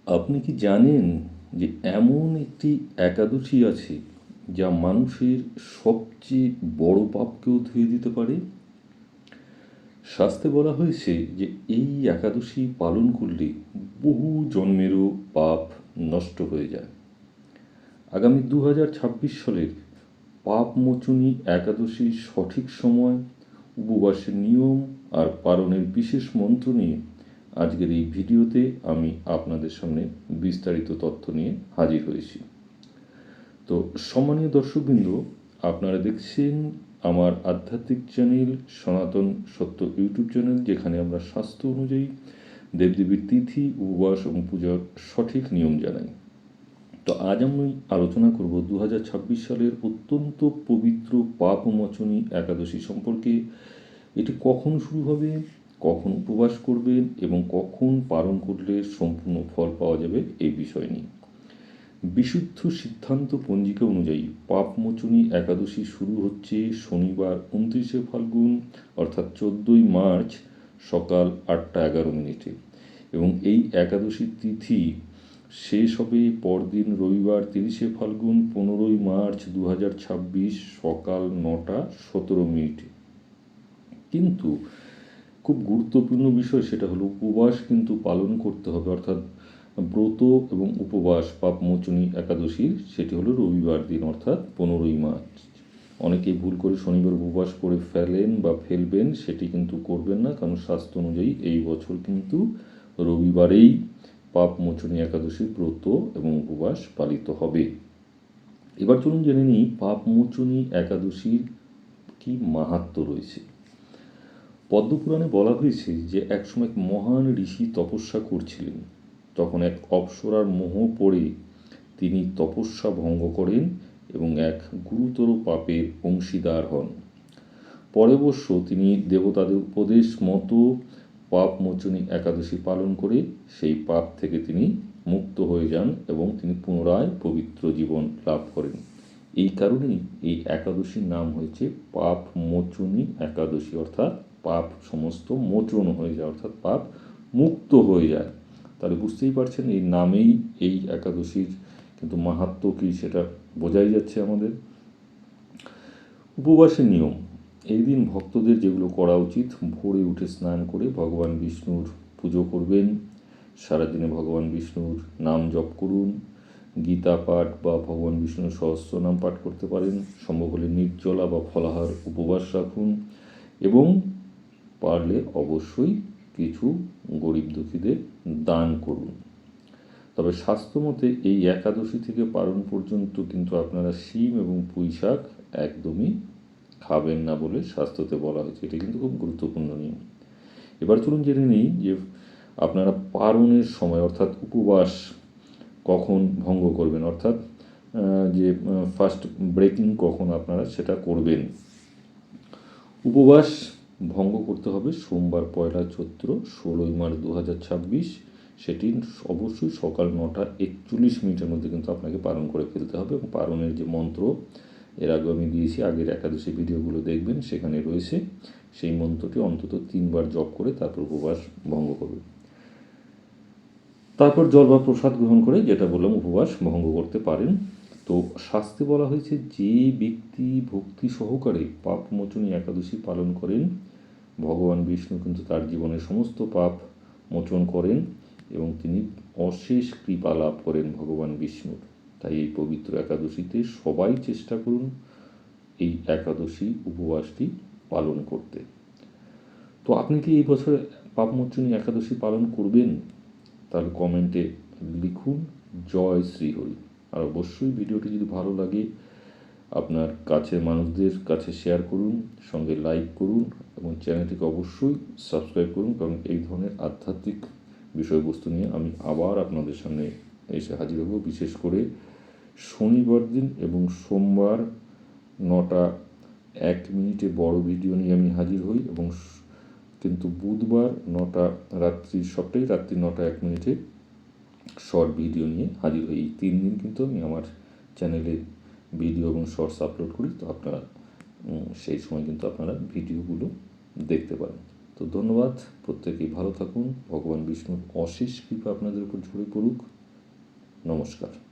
আপনি কি জানেন যে এমন একটি একাদশী আছে যা মানুষের সবচেয়ে বড় পাপকেও ধুয়ে দিতে পারে? শাস্ত্রে বলা হয়েছে যে এই একাদশী পালন করলে বহু জন্মেরও পাপ নষ্ট হয়ে যায়। আগামী 2026 সালের পাপমোচনী একাদশীর সঠিক সময়, উপবাসের নিয়ম আর পালনের বিশেষ মন্ত্র নিয়ে আজকের এই ভিডিওতে আমি আপনাদের সামনে বিস্তারিত তথ্য নিয়ে হাজির হয়েছি। তো সম্মানীয় দর্শকবৃন্দ, আপনারা দেখছেন আমার আধ্যাত্মিক চ্যানেল সনাতন সত্য ইউটিউব চ্যানেল, যেখানে আমরা শাস্ত্র অনুযায়ী দেবদেবীর তিথি, উপবাস এবং পূজার সঠিক নিয়ম জানাই। তো আজ আমি আলোচনা করব 2026 সালের অত্যন্ত পবিত্র পাপমোচনী একাদশী সম্পর্কে। এটি কখন শুরু হবে, কখন উপবাস করবেন এবং কখন পালন করলে সম্পূর্ণ ফল পাওয়া যাবে এই বিষয় নিয়ে। বিশুদ্ধ সিদ্ধান্ত পঞ্জিকা অনুযায়ী পাপমোচনী একাদশী শুরু হচ্ছে শনিবার 29শে ফাল্গুন অর্থাৎ 14ই মার্চ সকাল 8:11 এবং এই একাদশীর তিথি শেষ হবে পরদিন রবিবার 30শে ফাল্গুন 15ই মার্চ 2026 সকাল 9:17। কিন্তু খুব গুরুত্বপূর্ণ বিষয় সেটা হলো উপবাস কিন্তু পালন করতে হবে, অর্থাৎ ব্রত এবং উপবাস পাপমোচনী একাদশীর সেটি হলো রবিবার দিন অর্থাৎ 15ই মার্চ। অনেকেই ভুল করে শনিবার উপবাস করে ফেলেন বা ফেলবেন, সেটি কিন্তু করবেন না, কারণ শাস্ত্র অনুযায়ী এই বছর কিন্তু রবিবারেই পাপমোচনী একাদশীর ব্রত এবং উপবাস পালিত হবে। এবার চলুন জেনে নিই পাপমোচনী একাদশীর কি মাহাত্ম্য রয়েছে। পদ্মপুরাণে বলা হয়েছে যে একসময় মহান ঋষি তপস্যা করছিলেন, তখন এক অপ্সরার মোহ পড়ে তিনি তপস্যা ভঙ্গ করেন এবং এক গুরুতর পাপের অংশীদার হন। পরে অবশ্য তিনি দেবতাদের উপদেশ মতো পাপমোচনী একাদশী পালন করে সেই পাপ থেকে তিনি মুক্ত হয়ে যান এবং তিনি পুনরায় পবিত্র জীবন লাভ করেন। এই কারণেই এই একাদশীর নাম হয়েছে পাপমোচনী একাদশী, অর্থাৎ পাপ সমস্ত মোচন হয়ে যায়, অর্থাৎ পাপ মুক্ত হয়ে যায়। তাহলে বুঝতেই পারছেন এই নামেই এই একাদশীর কিন্তু মাহাত্ম্য কী সেটা বোঝাই যাচ্ছে আমাদের। উপবাসের নিয়ম। এই দিন ভক্তদের যেগুলো করা উচিত: ভোরে উঠে স্নান করে ভগবান বিষ্ণুর পুজো করবেন, সারাদিনে ভগবান বিষ্ণুর নাম জপ করুন, গীতা পাঠ বা ভগবান বিষ্ণুর সহস্র নাম পাঠ করতে পারেন, সম্ভব হলে নির্জলা বা ফলাহার উপবাস রাখুন এবং পারলে অবশ্যই কিছু গরিব দুঃখীদের দান করুন। তবে স্বাস্থ্যমতে এই একাদশী থেকে পালন পর্যন্ত কিন্তু আপনারা শিম এবং পুঁই শাক একদমই খাবেন না বলে শাস্ত্রতে বলা হয়েছে। এটা কিন্তু খুব গুরুত্বপূর্ণ নিয়ম। এবার চলুন জেনে নিই যে আপনারা পালনের সময় অর্থাৎ উপবাস কখন ভঙ্গ করবেন, অর্থাৎ যে ফার্স্ট ব্রেকিং কখন আপনারা সেটা করবেন। উপবাস ভঙ্গ করতে হবে সোমবার 1 চৈত্র 16ই মার্চ 2026। সেটি অবশ্যই সকাল 9:41 মধ্যে কিন্তু আপনাকে পালন করে ফেলতে হবে এবং পালনের যে মন্ত্র এর আগে আমি দিয়েছি, আগের একাদশী ভিডিওগুলো দেখবেন, সেখানে রয়েছে। সেই মন্ত্রটি অন্তত 3 বার জপ করে তারপর উপবাস ভঙ্গ করবে। তারপর জল বা প্রসাদ গ্রহণ করে, যেটা বললাম, উপবাস ভঙ্গ করতে পারেন। তো শাস্ত্রে বলা হয়েছে যে ব্যক্তি ভক্তি সহকারে পাপমোচনী একাদশী পালন করেন, ভগবান বিষ্ণু কিন্তু তার জীবনের সমস্ত পাপ মোচন করেন এবং তিনি অশেষ কৃপা লাভ করেন ভগবান বিষ্ণুর। তাই এই পবিত্র একাদশীতে সবাই চেষ্টা করুন এই একাদশী উপবাসটি পালন করতে। তো আপনি কি এই বছর পাপমোচনী একাদশী পালন করবেন? তাহলে কমেন্টে লিখুন জয় শ্রীহরি। আর অবশ্যই ভিডিওটি যদি ভালো লাগে আপনার কাছের মানুষদের কাছে শেয়ার করুন, সঙ্গে লাইক করুন এবং চ্যানেলটিকে অবশ্যই সাবস্ক্রাইব করুন, কারণ এই ধরনের আধ্যাত্মিক বিষয়বস্তু নিয়ে আমি আবার আপনাদের সামনে এসে হাজির হব। বিশেষ করে শনিবার দিন এবং সোমবার 9:01 বড় ভিডিও নিয়ে আমি হাজির হই এবং কিন্তু বুধবার সবটাই রাত্রি 9:01 শর্ট ভিডিও নিয়ে হাজির হই। এই 3 দিন কিন্তু আমি আমার চ্যানেলে ভিডিও এবং শর্টস আপলোড করি। তো আপনারা সেই সময় কিন্তু আপনারা ভিডিওগুলো দেখতে পারেন। তো তো ধন্যবাদ, প্রত্যেকেই ভালো থাকুন, ভগবান বিষ্ণুর অশেষ কৃপা আপনাদের উপর ঝরে পড়ুক। নমস্কার।